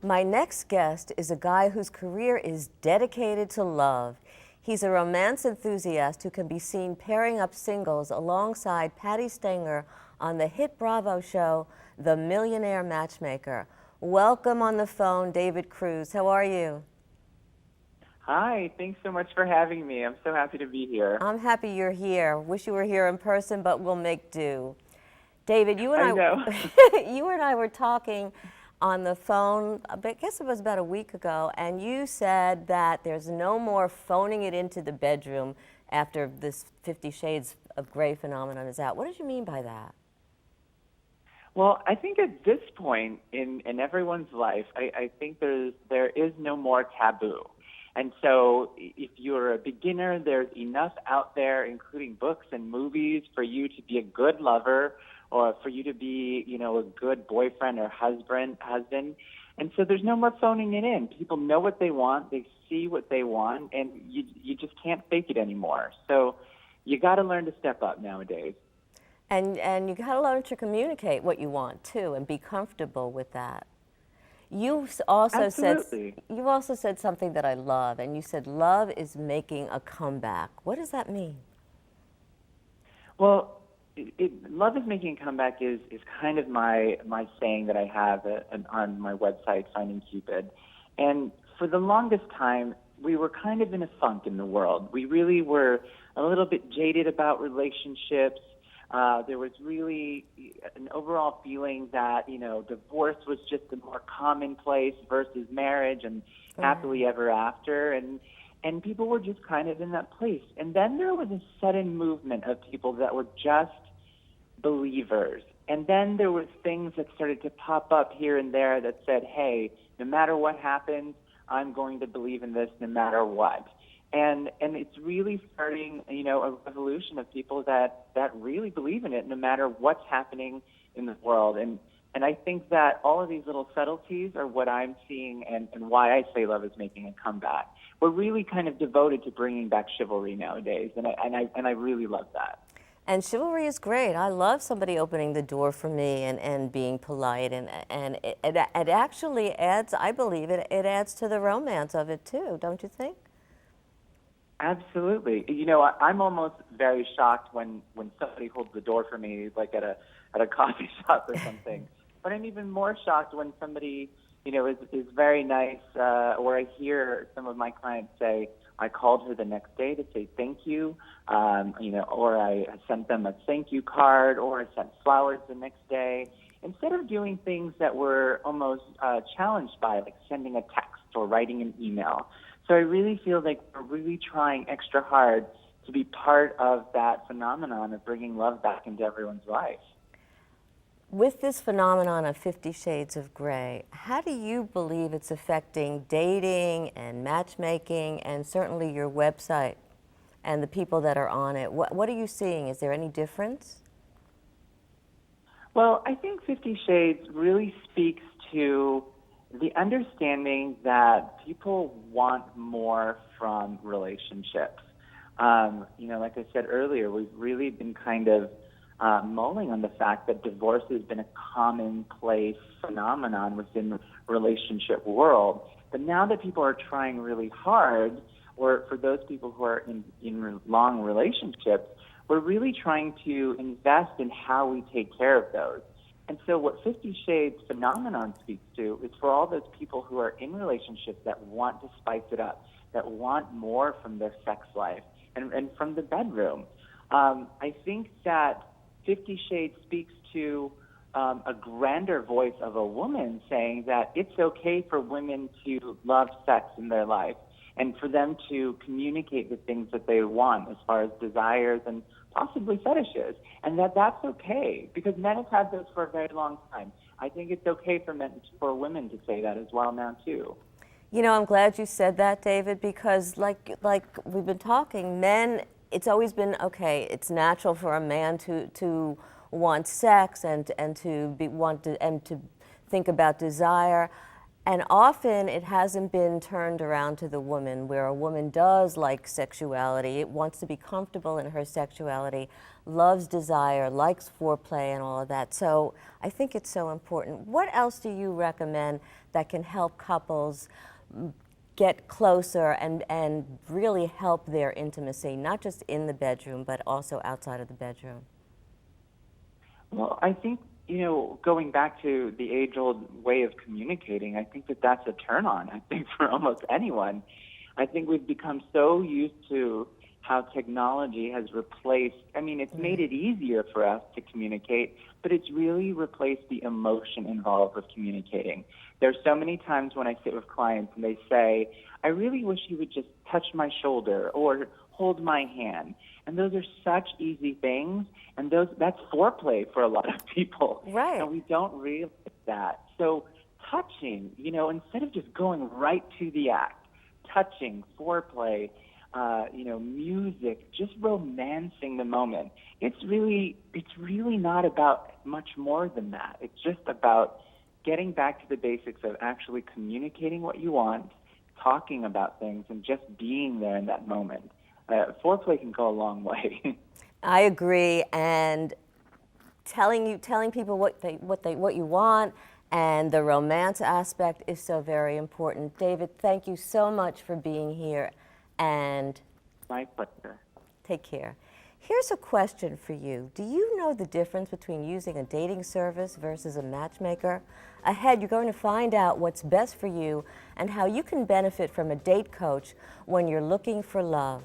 My next guest is a guy whose career is dedicated to love. He's a romance enthusiast who can be seen pairing up singles alongside Patti Stanger on the hit Bravo show, The Millionaire Matchmaker. Welcome on the phone, David Cruz. How are you? Hi, thanks so much for having me. I'm so happy to be here. I'm happy you're here. Wish you were here in person, but we'll make do. David, you and I know. you and I were talking on the phone, I guess it was about a week ago, and you said that there's no more phoning it into the bedroom after this 50 Shades of Grey phenomenon is out. What did you mean by that? Well, I think at this point in everyone's life, I think there is no more taboo. And so if you're a beginner, there's enough out there, including books and movies, for you to be a good lover or for you to be, a good boyfriend or husband. And so there's no more phoning it in. People know what they want, they see what they want, and you just can't fake it anymore. So you got to learn to step up nowadays. And you got to learn to communicate what you want too, and be comfortable with that. You also said something that I love, and you said love is making a comeback. What does that mean? Well, love is making a comeback is kind of my saying that I have on my website, Finding Cupid. And for the longest time, we were kind of in a funk in the world. We really were a little bit jaded about relationships. There was really an overall feeling that, divorce was just a more commonplace versus marriage and happily ever after. And people were just kind of in that place. And then there was a sudden movement of people that were just believers. And then there was things that started to pop up here and there that said, hey, no matter what happens, I'm going to believe in this no matter what. And it's really starting, a revolution of people that really believe in it no matter what's happening in the world. And I think that all of these little subtleties are what I'm seeing and why I say love is making a comeback. We're really kind of devoted to bringing back chivalry nowadays, and I really love that. And chivalry is great. I love somebody opening the door for me and being polite, and it actually adds, I believe, it adds to the romance of it too, don't you think? Absolutely. I'm almost very shocked when somebody holds the door for me, like at a coffee shop or something. But I'm even more shocked when somebody, is very nice, or I hear some of my clients say, I called her the next day to say thank you, or I sent them a thank you card, or I sent flowers the next day. Instead of doing things that were almost challenged by, like sending a text or writing an email. So I really feel like we're really trying extra hard to be part of that phenomenon of bringing love back into everyone's life. With this phenomenon of 50 Shades of Grey, how do you believe it's affecting dating and matchmaking and certainly your website and the people that are on it? What are you seeing? Is there any difference? Well, I think 50 Shades really speaks to the understanding that people want more from relationships. Like I said earlier, we've really been kind of mulling on the fact that divorce has been a commonplace phenomenon within the relationship world. But now that people are trying really hard, or for those people who are in long relationships, we're really trying to invest in how we take care of those. And so what 50 Shades phenomenon speaks to is for all those people who are in relationships that want to spice it up, that want more from their sex life and from the bedroom. I think that 50 Shades speaks to a grander voice of a woman saying that it's okay for women to love sex in their life and for them to communicate the things that they want as far as desires and possibly fetishes, and that's okay, because men have had those for a very long time. I think it's okay for women to say that as well now, too. I'm glad you said that, David, because like we've been talking, men, it's always been, okay, it's natural for a man to want sex and to think about desire. And often it hasn't been turned around to the woman, where a woman does like sexuality, it wants to be comfortable in her sexuality, loves desire, likes foreplay and all of that. So I think it's so important. What else do you recommend that can help couples get closer and really help their intimacy, not just in the bedroom, but also outside of the bedroom? Well, I think, going back to the age-old way of communicating, I think that that's a turn-on, I think, for almost anyone. I think we've become so used to how technology has replaced, it's made it easier for us to communicate, but it's really replaced the emotion involved with communicating. There's so many times when I sit with clients and they say, I really wish you would just touch my shoulder or hold my hand. And those are such easy things, and that's foreplay for a lot of people. Right. And we don't realize that. So touching, instead of just going right to the act, touching, foreplay, music, just romancing the moment. It's really not about much more than that. It's just about getting back to the basics of actually communicating what you want, talking about things, and just being there in that moment. Foreplay can go a long way. I agree, and telling people what you want, and the romance aspect is so very important. David, thank you so much for being here, and My pleasure. take care. Here's a question for you. Do you know the difference between using a dating service versus a matchmaker? Ahead, you're going to find out what's best for you and how you can benefit from a date coach when you're looking for love.